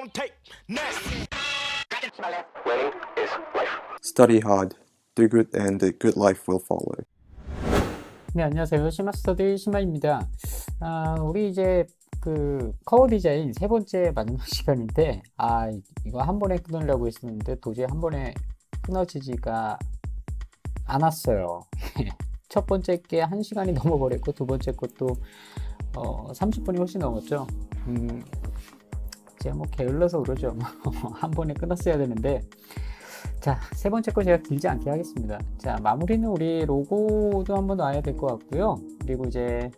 won't take next. Winning is life. Study hard, do good, and a good life will follow. 네, 안녕하세요. 시마스터디 시마입니다. 우리 이제 그 커버 디자인 세 번째 마지막 시간인데, 이거 한 번에 끊으려고 했었는데 도저히 한 번에 끊어지지가 않았어요. 첫 번째 게 1시간이 넘어버렸고, 두 번째 것도 30분이 훨씬 넘었죠. 제가 뭐 게을러서 그러죠. 한 번에 끊었어야 되는데, 자, 세 번째 거 제가 길지 않게 하겠습니다. 자, 마무리는 우리 로고도 한번 놔야 될 것 같고요. 그리고 이제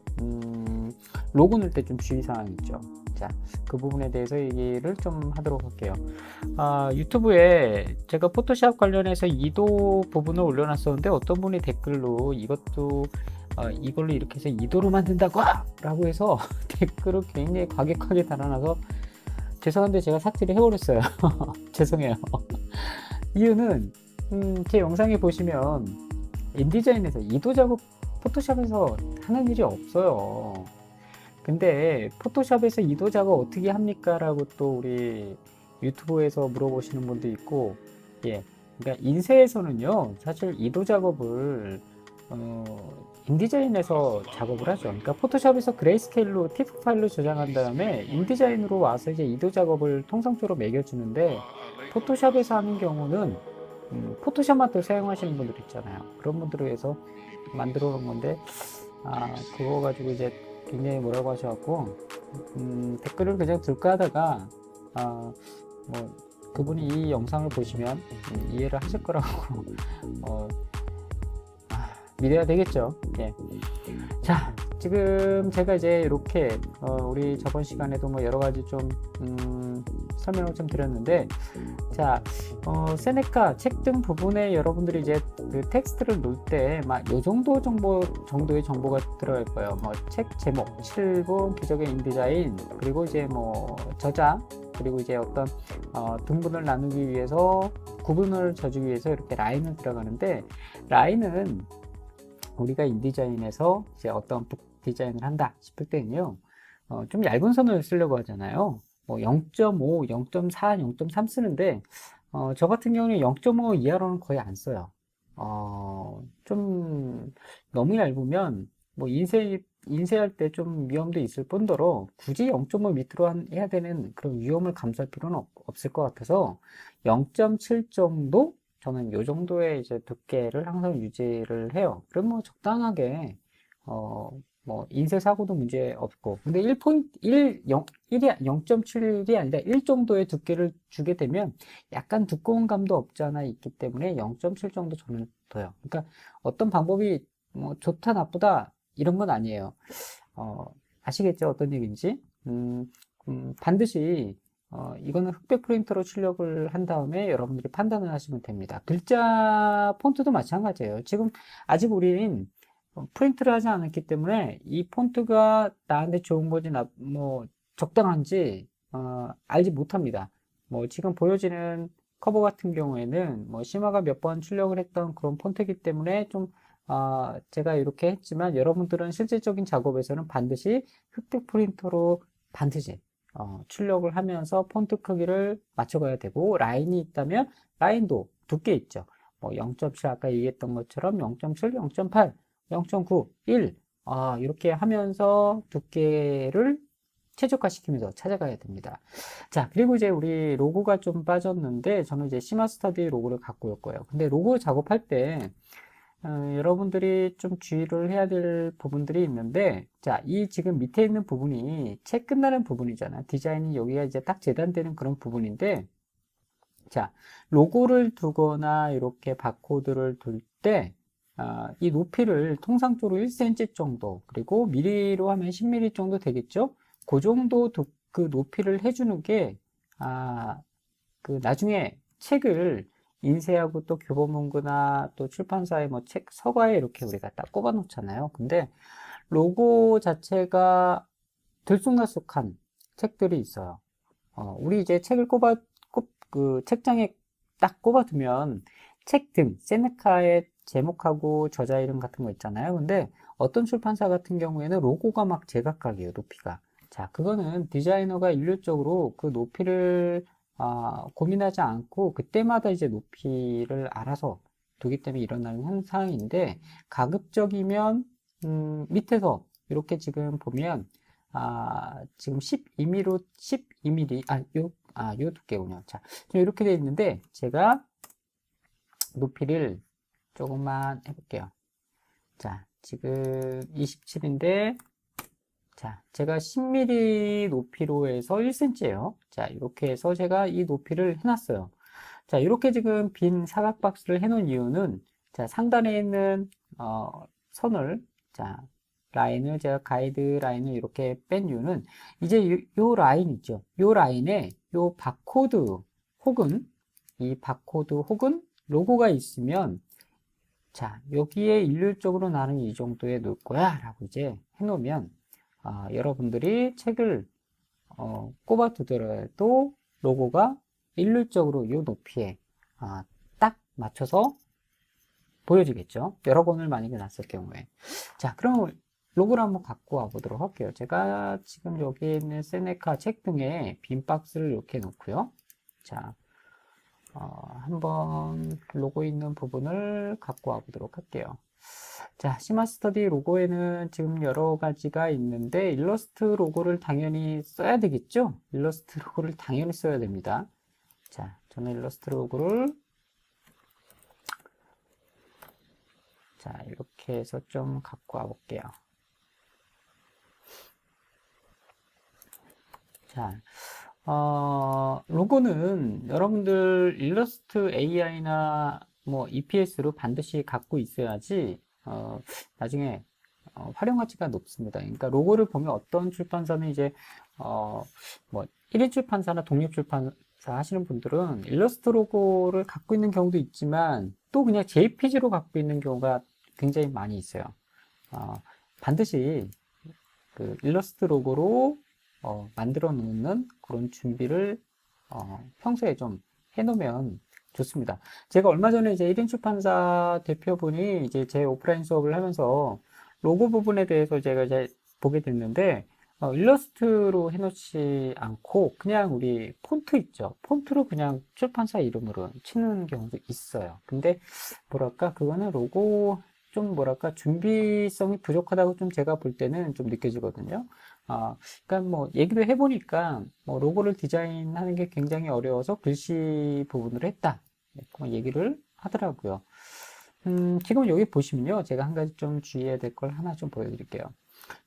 로고 넣을 때 좀 주의사항 있죠. 자, 그 부분에 대해서 얘기를 좀 하도록 할게요. 유튜브에 제가 포토샵 관련해서 2도 부분을 올려놨었는데, 어떤 분이 댓글로 이것도 이걸로 이렇게 해서 2도로 만든다고! 라고 해서 댓글을 굉장히 과격하게 달아놔서 죄송한데 제가 삭제를 해버렸어요. 죄송해요. 이유는 제 영상에 보시면 인디자인에서 2도 작업 포토샵에서 하는 일이 없어요. 근데 포토샵에서 2도 작업 어떻게 합니까? 라고 또 우리 유튜브에서 물어보시는 분도 있고, 그러니까 인쇄에서는요 사실 2도 작업을 인디자인에서 작업을 하죠. 그러니까 포토샵에서 그레이스케일로 TIFF 파일로 저장한 다음에 인디자인으로 와서 이제 2도 작업을 통상적으로 매겨주는데, 포토샵에서 하는 경우는 포토샵만 또 사용하시는 분들 있잖아요. 그런 분들을 위해서 만들어 놓은 건데, 그거 가지고 이제 굉장히 뭐라고 하셔갖고 댓글을 그냥 들까 하다가 뭐 그분이 이 영상을 보시면 이해를 하실 거라고 믿어야 되겠죠. 자, 지금 제가 이제 이렇게 우리 저번 시간에도 뭐 여러 가지 좀 설명을 좀 드렸는데, 자, 세네카 책 등 부분에 여러분들이 이제 그 텍스트를 놓을 때 막 요 정도 정도의 정보가 들어갈 거예요. 뭐 책 제목, 7분, 기적의 인디자인, 그리고 이제 뭐 저자, 그리고 이제 어떤 등분을 나누기 위해서 구분을 져주기 위해서 이렇게 라인을 들어가는데, 라인은 우리가 인디자인에서 이제 어떤 북 디자인을 한다 싶을 때는요, 좀 얇은 선을 쓰려고 하잖아요. 뭐 0.5, 0.4, 0.3 쓰는데, 저 같은 경우는 0.5 이하로는 거의 안 써요. 좀 너무 얇으면 뭐 인쇄할 때 좀 위험도 있을 뿐더러 굳이 0.5 밑으로 해야 되는 그런 위험을 감수할 필요는 없을 것 같아서 0.7 정도? 저는 요 정도의 이제 두께를 항상 유지를 해요. 그럼 뭐 적당하게, 뭐 인쇄 사고도 문제 없고. 근데 0.7이 아니라 1 정도의 두께를 주게 되면 약간 두꺼운 감도 없지 않아 있기 때문에 0.7 정도 저는 둬요. 그러니까 어떤 방법이 뭐 좋다 나쁘다 이런 건 아니에요. 아시겠죠? 어떤 얘기인지? 반드시 이거는 흑백 프린터로 출력을 한 다음에 여러분들이 판단을 하시면 됩니다. 글자 폰트도 마찬가지예요. 지금 아직 우린 프린트를 하지 않았기 때문에 이 폰트가 나한테 좋은 건지 뭐 적당한지 알지 못합니다. 뭐 지금 보여지는 커버 같은 경우에는 뭐 시마가 몇 번 출력을 했던 그런 폰트이기 때문에 좀 제가 이렇게 했지만, 여러분들은 실질적인 작업에서는 반드시 흑백 프린터로 반드시 출력을 하면서 폰트 크기를 맞춰가야 되고, 라인이 있다면 라인도 두께 있죠. 뭐 0.7 아까 얘기했던 것처럼 0.7, 0.8, 0.9, 1 이렇게 하면서 두께를 최적화시키면서 찾아가야 됩니다. 자, 그리고 이제 우리 로고가 좀 빠졌는데, 저는 이제 시마스터디 로고를 갖고 올 거예요. 근데 로고 작업할 때 여러분들이 좀 주의를 해야 될 부분들이 있는데, 자, 이 지금 밑에 있는 부분이 책 끝나는 부분이잖아. 디자인이 여기가 이제 딱 재단되는 그런 부분인데, 자, 로고를 두거나 이렇게 바코드를 둘 때, 이 높이를 통상적으로 1cm 정도, 그리고 미리로 하면 10mm 정도 되겠죠? 그 정도 그 높이를 해주는 게, 그 나중에 책을 인쇄하고 또 교보문고나 또 출판사의 뭐 책 서가에 이렇게 우리가 딱 꼽아 놓잖아요. 근데 로고 자체가 들쑥날쑥한 책들이 있어요. 우리 이제 책을 그 책장에 딱 꼽아두면 책 등 세네카의 제목하고 저자 이름 같은 거 있잖아요. 근데 어떤 출판사 같은 경우에는 로고가 막 제각각이에요, 높이가. 자, 그거는 디자이너가 일률적으로 그 높이를 고민하지 않고 그때마다 이제 높이를 알아서 두기 때문에 일어나는 현상인데, 가급적이면 밑에서 이렇게 지금 보면 지금 12mm, 요 두께군요. 자, 지금 이렇게 되어 있는데 제가 높이를 조금만 해볼게요. 자, 지금 27인데, 자, 제가 10mm 높이로 해서 1cm예요. 자, 이렇게 해서 제가 이 높이를 해놨어요. 자, 이렇게 지금 빈 사각 박스를 해놓은 이유는, 자, 상단에 있는 선을, 자, 라인을 제가 가이드 라인을 이렇게 뺀 이유는, 이제 요 라인 있죠. 요 라인에 요 바코드 혹은 이 바코드 혹은 로고가 있으면, 자, 여기에 일률적으로 나는 이 정도에 놓을 거야 라고 이제 해놓으면 여러분들이 책을 꼽아 두더라도 로고가 일률적으로 이 높이에 딱 맞춰서 보여지겠죠. 여러 권을 만약에 놨을 경우에. 자, 그럼 로고를 한번 갖고 와 보도록 할게요. 제가 지금 여기 있는 세네카 책 등에 빈 박스를 이렇게 놓고요. 자, 한번 로고 있는 부분을 갖고 와 보도록 할게요. 자, 시마스터디 로고에는 지금 여러 가지가 있는데, 일러스트 로고를 당연히 써야 되겠죠? 일러스트 로고를 당연히 써야 됩니다. 자, 저는 일러스트 로고를, 자, 이렇게 해서 좀 갖고 와 볼게요. 자, 로고는 여러분들 일러스트 AI나 뭐 EPS로 반드시 갖고 있어야지 나중에 활용 가치가 높습니다. 그러니까 로고를 보면 어떤 출판사는 이제 뭐 1인 출판사나 독립 출판사 하시는 분들은 일러스트 로고를 갖고 있는 경우도 있지만 또 그냥 JPG로 갖고 있는 경우가 굉장히 많이 있어요. 반드시 그 일러스트 로고로 만들어 놓는 그런 준비를 평소에 좀 해놓으면 좋습니다. 제가 얼마 전에 이제 1인 출판사 대표분이 이제 제 오프라인 수업을 하면서 로고 부분에 대해서 제가 이제 보게 됐는데, 일러스트로 해놓지 않고 그냥 우리 폰트 있죠. 폰트로 그냥 출판사 이름으로 치는 경우도 있어요. 근데 뭐랄까, 그거는 로고 좀 뭐랄까, 준비성이 부족하다고 좀 제가 볼 때는 좀 느껴지거든요. 그러니까 뭐 얘기도 해보니까 뭐 로고를 디자인하는 게 굉장히 어려워서 글씨 부분으로 했다. 얘기를 하더라고요. 지금 여기 보시면요, 제가 한 가지 좀 주의해야 될 걸 하나 좀 보여드릴게요.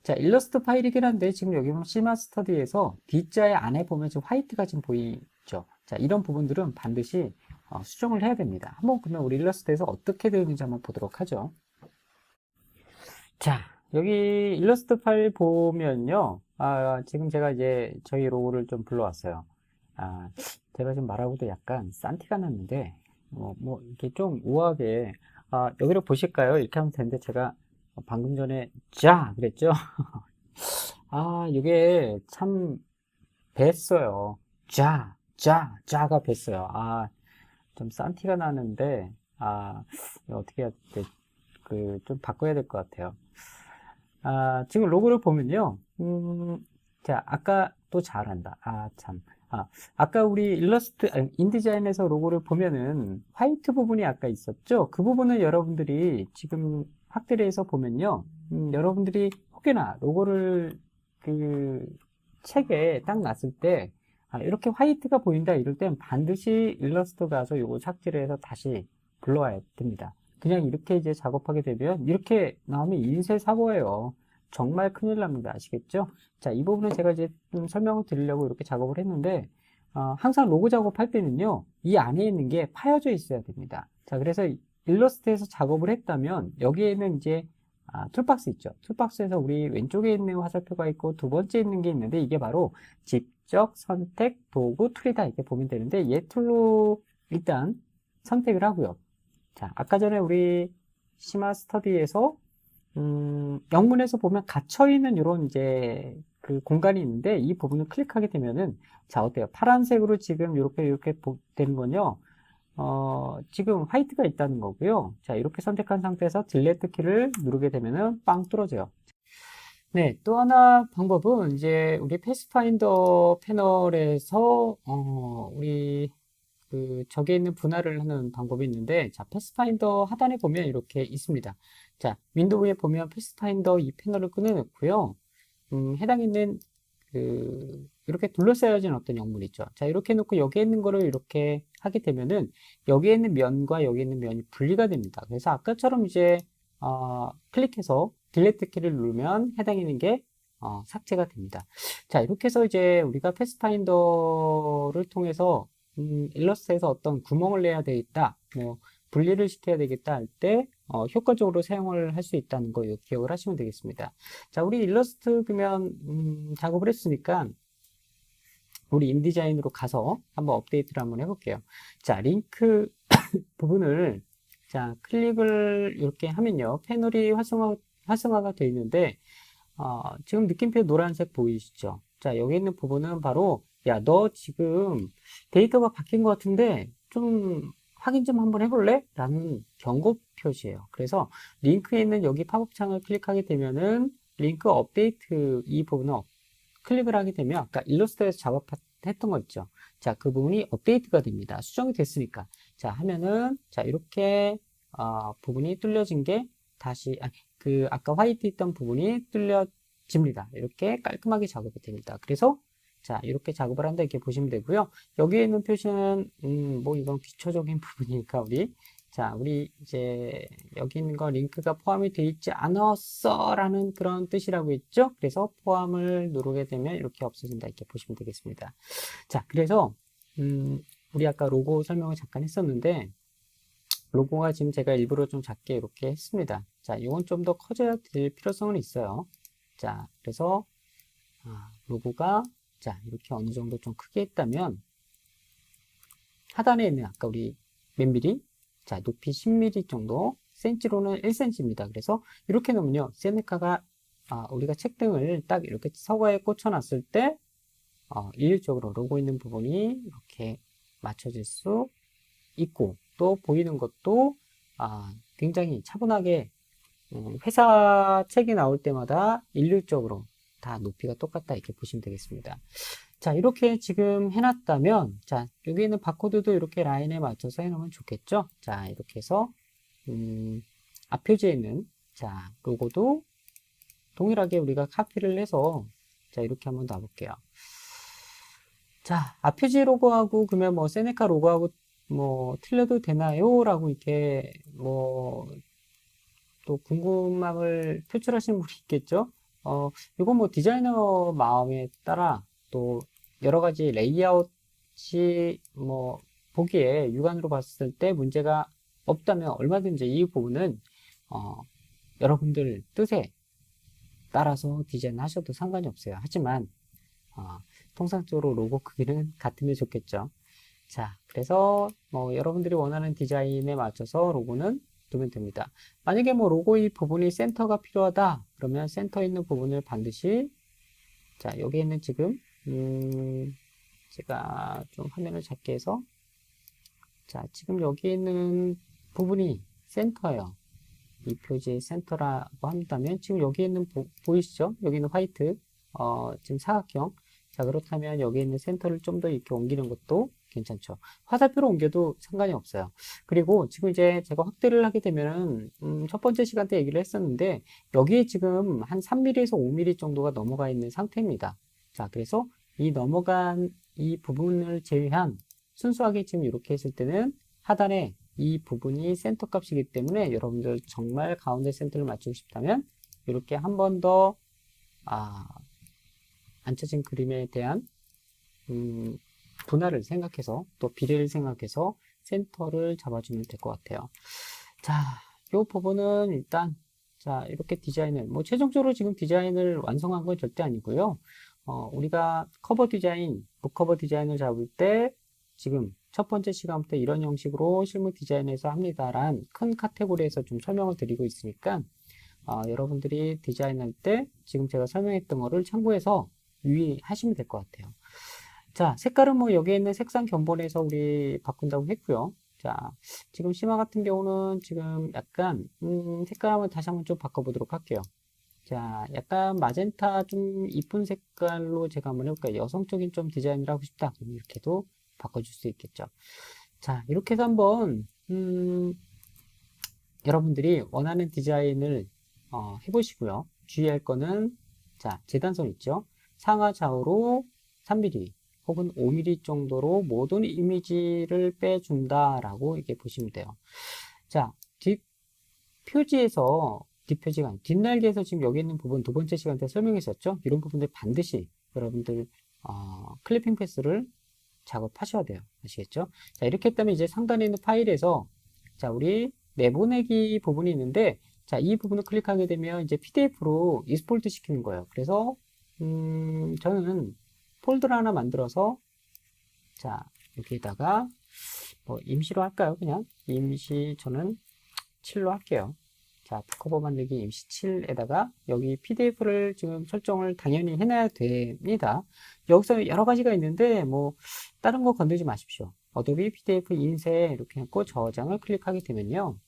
자, 일러스트 파일이긴 한데 지금 여기 보면 시마스터디에서 D자의 안에 보면 지금 화이트가 지금 보이죠. 자, 이런 부분들은 반드시 수정을 해야 됩니다. 한번 그러면 우리 일러스트에서 어떻게 되는지 한번 보도록 하죠. 자, 여기 일러스트 파일 보면요, 지금 제가 이제 저희 로고를 좀 불러왔어요. 제가 지금 말하고도 약간 싼티가 났는데, 뭐 이렇게 좀 우아하게, 여기를 보실까요? 이렇게 하면 되는데, 제가 방금 전에 자 그랬죠? 이게 참 뱄어요. 자가 뱄어요. 좀 싼티가 나는데, 어떻게 해야 돼? 좀 바꿔야 될 것 같아요. 지금 로고를 보면요. 자, 아까 또 잘한다. 아까 우리 인디자인에서 로고를 보면은 화이트 부분이 아까 있었죠? 그 부분을 여러분들이 지금 확대를 해서 보면요. 여러분들이 혹여나 로고를 그 책에 딱 놨을 때, 이렇게 화이트가 보인다 이럴 땐 반드시 일러스트 가서 요거 삭제를 해서 다시 불러와야 됩니다. 그냥 이렇게 이제 작업하게 되면 이렇게 나오면 인쇄사고예요. 정말 큰일 납니다. 아시겠죠? 자, 이 부분은 제가 이제 좀 설명을 드리려고 이렇게 작업을 했는데, 항상 로고 작업할 때는요, 이 안에 있는 게 파여져 있어야 됩니다. 자, 그래서 일러스트에서 작업을 했다면, 여기에는 이제, 툴박스 있죠. 툴박스에서 우리 왼쪽에 있는 화살표가 있고, 두 번째 있는 게 있는데, 이게 바로 직접 선택, 도구, 툴이다. 이렇게 보면 되는데, 얘 툴로 일단 선택을 하고요. 자, 아까 전에 우리 시마스터디에서 영문에서 보면 갇혀있는 이런 이제 그 공간이 있는데 이 부분을 클릭하게 되면은 자, 어때요? 파란색으로 지금 이렇게 되는 건요. 지금 화이트가 있다는 거고요. 자, 이렇게 선택한 상태에서 딜레트 키를 누르게 되면은 빵 뚫어져요. 네, 또 하나 방법은 이제 우리 패스파인더 패널에서 우리 그 저기에 있는 분할을 하는 방법이 있는데, 자, 패스파인더 하단에 보면 이렇게 있습니다. 자, 윈도우에 보면 패스파인더 이 패널을 끊어놓고요. 해당 있는 이렇게 둘러싸여진 어떤 영물 있죠. 자, 이렇게 해놓고 여기에 있는 거를 이렇게 하게 되면은 여기에 있는 면과 여기에 있는 면이 분리가 됩니다. 그래서 아까처럼 이제 클릭해서 딜리트 키를 누르면 해당 있는 게 삭제가 됩니다. 자, 이렇게 해서 이제 우리가 패스파인더를 통해서 일러스트에서 어떤 구멍을 내야 되겠다, 뭐 분리를 시켜야 되겠다 할 때 효과적으로 사용을 할 수 있다는 거 기억을 하시면 되겠습니다. 자, 우리 일러스트 그러면 작업을 했으니까 우리 인디자인으로 가서 한번 업데이트를 한번 해볼게요. 자, 링크 부분을 자 클릭을 이렇게 하면요, 패널이 활성화가 되어 있는데 지금 느낌표 노란색 보이시죠? 자, 여기 있는 부분은 바로 야, 너 지금 데이터가 바뀐 것 같은데 좀 확인 좀 한번 해볼래? 라는 경고 표시예요. 그래서 링크에 있는 여기 팝업 창을 클릭하게 되면은 링크 업데이트 이 부분을 클릭을 하게 되면 아까 일러스트에서 작업했던 거 있죠. 자, 그 부분이 업데이트가 됩니다. 수정이 됐으니까. 자, 하면은 자, 이렇게 부분이 뚫려진 게 다시 아까 화이트 있던 부분이 뚫려집니다. 이렇게 깔끔하게 작업이 됩니다. 그래서 자, 이렇게 작업을 한다 이렇게 보시면 되고요. 여기에 있는 표시는 뭐 이건 기초적인 부분이니까 우리 이제 여기 있는 거 링크가 포함이 되어 있지 않았어 라는 그런 뜻이라고 했죠. 그래서 포함을 누르게 되면 이렇게 없어진다 이렇게 보시면 되겠습니다. 자, 그래서 우리 아까 로고 설명을 잠깐 했었는데 로고가 지금 제가 일부러 좀 작게 이렇게 했습니다. 자, 이건 좀 더 커져야 될 필요성은 있어요. 자, 그래서 로고가 자, 이렇게 어느 정도 좀 크게 했다면 하단에 있는 아까 우리 몇 미리? 자, 높이 10mm 정도, 센치로는 1cm입니다. 그래서 이렇게 놓으면요, 세네카가 우리가 책등을 딱 이렇게 서가에 꽂혀놨을 때 일률적으로 로고 있는 부분이 이렇게 맞춰질 수 있고, 또 보이는 것도 굉장히 차분하게 회사 책이 나올 때마다 일률적으로 다 높이가 똑같다 이렇게 보시면 되겠습니다. 자, 이렇게 지금 해놨다면 자, 여기 있는 바코드도 이렇게 라인에 맞춰서 해놓으면 좋겠죠. 자, 이렇게 해서 앞표지에 있는 자 로고도 동일하게 우리가 카피를 해서 자, 이렇게 한번 놔볼게요. 자, 앞표지 로고하고 그러면 뭐 세네카 로고하고 뭐 틀려도 되나요? 라고 이렇게 뭐 또 궁금함을 표출하시는 분이 있겠죠. 이건 뭐 디자이너 마음에 따라 또 여러 가지 레이아웃이 뭐 보기에 육안으로 봤을 때 문제가 없다면 얼마든지 이 부분은 여러분들 뜻에 따라서 디자인 하셔도 상관이 없어요. 하지만 통상적으로 로고 크기는 같으면 좋겠죠. 자, 그래서 뭐 여러분들이 원하는 디자인에 맞춰서 로고는 두면 됩니다. 만약에 뭐 로고 이 부분이 센터가 필요하다 그러면 센터 있는 부분을 반드시 자, 여기 있는 지금 제가 좀 화면을 작게 해서 자, 지금 여기 있는 부분이 센터예요. 이 표지의 센터라고 한다면 지금 여기 있는 보이시죠? 여기 있는 화이트 지금 사각형. 자, 그렇다면 여기 있는 센터를 좀 더 이렇게 옮기는 것도 괜찮죠. 화살표로 옮겨도 상관이 없어요. 그리고 지금 이제 제가 확대를 하게 되면은 첫 번째 시간 때 얘기를 했었는데 여기에 지금 한 3mm에서 5mm 정도가 넘어가 있는 상태입니다. 자, 그래서 이 넘어간 이 부분을 제외한 순수하게 지금 이렇게 했을 때는 하단에 이 부분이 센터 값이기 때문에 여러분들 정말 가운데 센터를 맞추고 싶다면 이렇게 한 번 더 앉혀진 그림에 대한 분할을 생각해서 또 비례를 생각해서 센터를 잡아주면 될 것 같아요. 자, 이 부분은 일단 자, 이렇게 디자인을 뭐 최종적으로 지금 디자인을 완성한 건 절대 아니고요. 우리가 커버 디자인, 북커버 디자인을 잡을 때 지금 첫 번째 시간부터 이런 형식으로 실무 디자인에서 합니다란 큰 카테고리에서 좀 설명을 드리고 있으니까 여러분들이 디자인할 때 지금 제가 설명했던 거를 참고해서 유의하시면 될 것 같아요. 자, 색깔은 뭐 여기에 있는 색상 견본에서 우리 바꾼다고 했고요. 자, 지금 심화 같은 경우는 지금 약간 색깔 한번 다시 한번 좀 바꿔보도록 할게요. 자, 약간 마젠타 좀 이쁜 색깔로 제가 한번 해볼까요? 여성적인 좀 디자인을 하고 싶다. 그럼 이렇게도 바꿔줄 수 있겠죠. 자, 이렇게 해서 한번, 여러분들이 원하는 디자인을 해보시고요. 주의할 거는, 자, 재단선 있죠? 상하 좌우로 3mm 혹은 5mm 정도로 모든 이미지를 빼준다라고 이렇게 보시면 돼요. 자, 뒷표지에서, 뒷표지가 아니라 뒷날개에서 지금 여기 있는 부분 두 번째 시간 때 설명했었죠? 이런 부분들 반드시 여러분들 클리핑 패스를 작업하셔야 돼요. 아시겠죠? 자, 이렇게 했다면 이제 상단에 있는 파일에서 자, 우리 내보내기 부분이 있는데 자, 이 부분을 클릭하게 되면 이제 PDF로 익스포트 시키는 거예요. 그래서 저는 폴더를 하나 만들어서 자, 여기에다가 뭐 임시로 할까요? 그냥 임시 저는 7로 할게요. 자, 북커버 만들기 임시 7에다가 여기 PDF를 지금 설정을 당연히 해놔야 됩니다. 여기서 여러 가지가 있는데 뭐 다른 거 건들지 마십시오. 어도비 PDF 인쇄 이렇게 했고 저장을 클릭하게 되면요.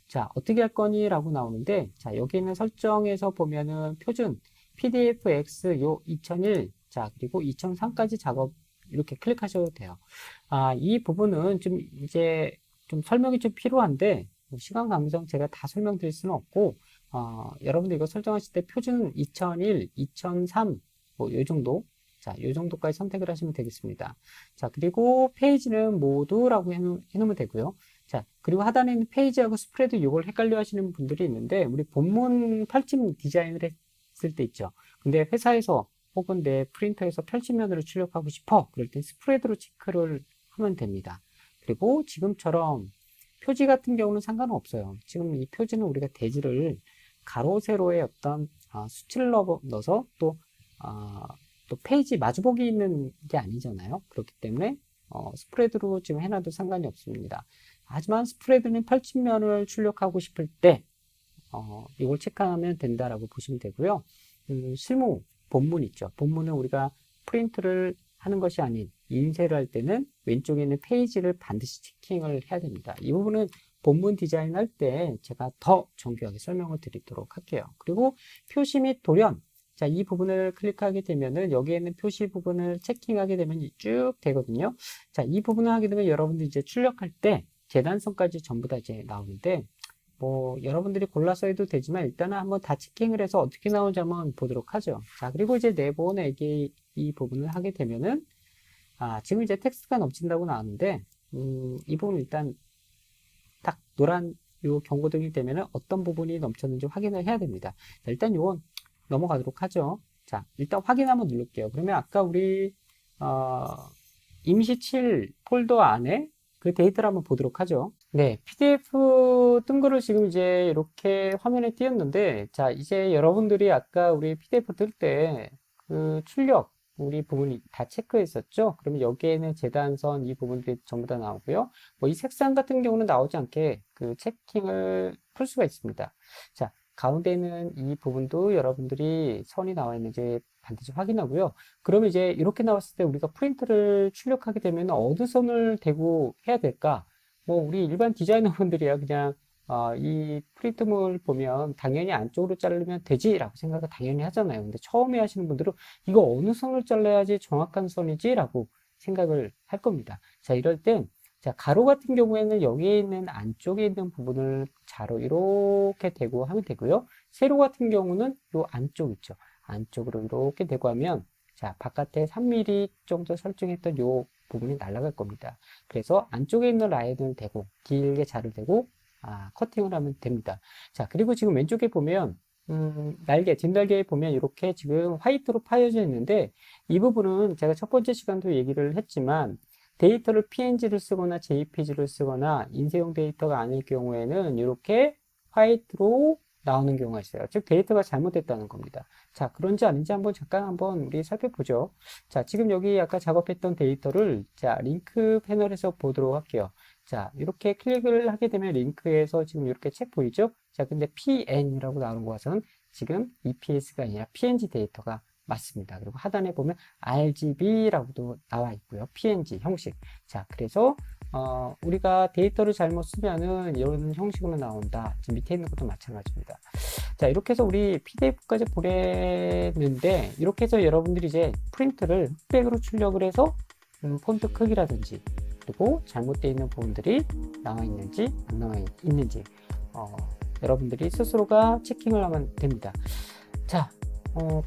자, 어떻게 할 거니? 라고 나오는데 자, 여기 있는 설정에서 보면은 표준 PDFX 요 2001 자, 그리고 2003까지 작업 이렇게 클릭하셔도 돼요. 이 부분은 좀 이제 좀 설명이 좀 필요한데 시간 관계상 제가 다 설명드릴 수는 없고 여러분들 이거 설정하실 때 표준 2001, 2003 뭐 요 정도 자, 요 정도까지 선택을 하시면 되겠습니다. 자, 그리고 페이지는 모두라고 해놓으면 되고요. 자, 그리고 하단에 있는 페이지하고 스프레드 이걸 헷갈려 하시는 분들이 있는데 우리 본문 펼침 디자인을 했을 때 있죠. 근데 회사에서 혹은 내 프린터에서 펼침면으로 출력하고 싶어 그럴 땐 스프레드로 체크를 하면 됩니다. 그리고 지금처럼 표지 같은 경우는 상관은 없어요. 지금 이 표지는 우리가 대지를 가로 세로의 어떤 수치를 넣어서 또 페이지 마주보기 있는 게 아니잖아요. 그렇기 때문에 스프레드로 지금 해놔도 상관이 없습니다. 하지만 스프레드는 펼침면을 출력하고 싶을 때 이걸 체크하면 된다라고 보시면 되고요. 실무 본문 있죠. 본문은 우리가 프린트를 하는 것이 아닌 인쇄를 할 때는 왼쪽에 있는 페이지를 반드시 체킹을 해야 됩니다. 이 부분은 본문 디자인 할 때 제가 더 정교하게 설명을 드리도록 할게요. 그리고 표시 및 돌연 자, 이 부분을 클릭하게 되면은 여기에 있는 표시 부분을 체킹하게 되면 쭉 되거든요. 자, 이 부분을 하게 되면 여러분들이 이제 출력할 때 재단선까지 전부 다 이제 나오는데 뭐 여러분들이 골라서 해도 되지만 일단은 한번 다 체킹을 해서 어떻게 나오는지 한번 보도록 하죠. 자, 그리고 이제 내보내기 이 부분을 하게 되면은 지금 이제 텍스트가 넘친다고 나왔는데 이 부분 일단 딱 노란 요 경고등이 되면은 어떤 부분이 넘쳤는지 확인을 해야 됩니다. 자, 일단 요건 넘어가도록 하죠. 자, 일단 확인 한번 누를게요. 그러면 아까 우리 임시 7 폴더 안에 그 데이터를 한번 보도록 하죠. 네, PDF 뜬 거를 지금 이제 이렇게 화면에 띄었는데, 자, 이제 여러분들이 아까 우리 PDF 뜰 때 그 출력, 우리 부분이 다 체크했었죠? 그러면 여기에는 재단선 이 부분들이 전부 다 나오고요. 뭐 이 색상 같은 경우는 나오지 않게 그 체킹을 풀 수가 있습니다. 자, 가운데는 이 부분도 여러분들이 선이 나와 있는지 반드시 확인하고요. 그러면 이제 이렇게 나왔을 때 우리가 프린트를 출력하게 되면 어느 선을 대고 해야 될까? 뭐 우리 일반 디자이너분들이야 그냥 이 프린트물 보면 당연히 안쪽으로 자르면 되지라고 생각을 당연히 하잖아요. 근데 처음에 하시는 분들은 이거 어느 선을 잘라야지 정확한 선이지라고 생각을 할 겁니다. 자, 이럴 땐 자, 가로 같은 경우에는 여기에 있는 안쪽에 있는 부분을 자로 이렇게 대고 하면 되고요. 세로 같은 경우는 요 안쪽 있죠. 안쪽으로 이렇게 대고 하면 자, 바깥에 3mm 정도 설정했던 요 부분이 날아갈 겁니다. 그래서 안쪽에 있는 라인을 대고 길게 자를 대고 커팅을 하면 됩니다. 자, 그리고 지금 왼쪽에 보면 날개, 뒷날개에 보면 이렇게 지금 화이트로 파여져 있는데 이 부분은 제가 첫 번째 시간도 얘기를 했지만 데이터를 PNG를 쓰거나 JPG를 쓰거나 인쇄용 데이터가 아닐 경우에는 이렇게 화이트로 나오는 경우가 있어요. 즉 데이터가 잘못됐다는 겁니다. 자, 그런지 아닌지 잠깐 한번 우리 살펴보죠. 자, 지금 여기 아까 작업했던 데이터를 자, 링크 패널에서 보도록 할게요. 자, 이렇게 클릭을 하게 되면 링크에서 지금 이렇게 책 보이죠? 자, 근데 PN이라고 나오는 것은 지금 EPS가 아니라 PNG 데이터가 맞습니다. 그리고 하단에 보면 RGB라고도 나와 있고요. PNG 형식. 자, 그래서 우리가 데이터를 잘못 쓰면은 이런 형식으로 나온다. 지금 밑에 있는 것도 마찬가지입니다. 자, 이렇게 해서 우리 PDF까지 보냈는데, 이렇게 해서 여러분들이 이제 프린트를 흑백으로 출력을 해서 폰트 크기라든지, 그리고 잘못되어 있는 부분들이 나와 있는지 안 나와 있는지 여러분들이 스스로가 체킹을 하면 됩니다. 자,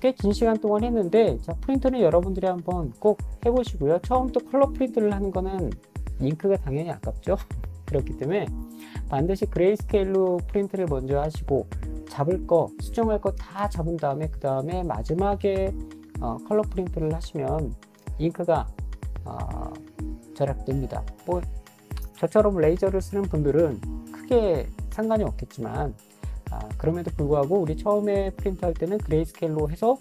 꽤 긴 시간 동안 했는데, 자, 프린트는 여러분들이 한번 꼭 해보시고요. 처음부터 컬러 프린트를 하는 거는 잉크가 당연히 아깝죠. 그렇기 때문에 반드시 그레이스케일로 프린트를 먼저 하시고, 잡을 거, 수정할 거 다 잡은 다음에, 그 다음에 마지막에 컬러 프린트를 하시면 잉크가 절약됩니다. 뭐 저처럼 레이저를 쓰는 분들은 크게 상관이 없겠지만, 그럼에도 불구하고 우리 처음에 프린트 할 때는 그레이스케일로 해서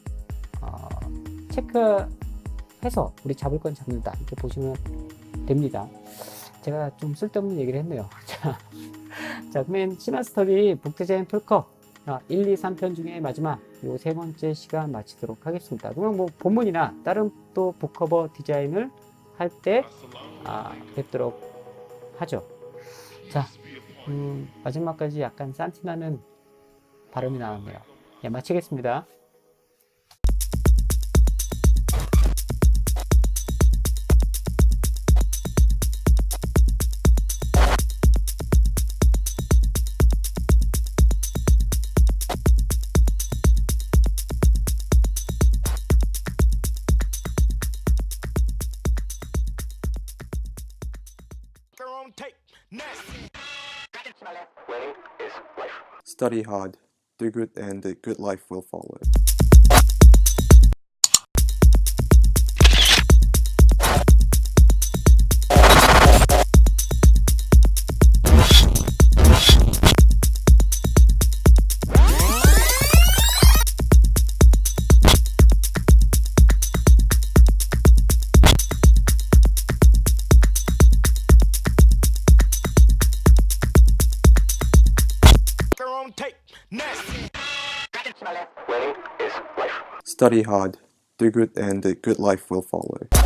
체크해서 우리 잡을 건 잡는다, 이렇게 보시면 됩니다. 제가 좀 쓸데없는 얘기를 했네요. 자, 그러면 시나스터디 북디자인 풀컵 1, 2, 3편 중에 마지막 요 세 번째 시간 마치도록 하겠습니다. 그러면 뭐 본문이나 다른 또 북커버 디자인을 할 때 뵙도록 하죠. 자, 마지막까지 약간 산티나는 발음이 나왔네요. 예, 마치겠습니다. Winning is life. Study hard, do good, and a good life will follow. Winning is life. Study hard, do good, and a good life will follow.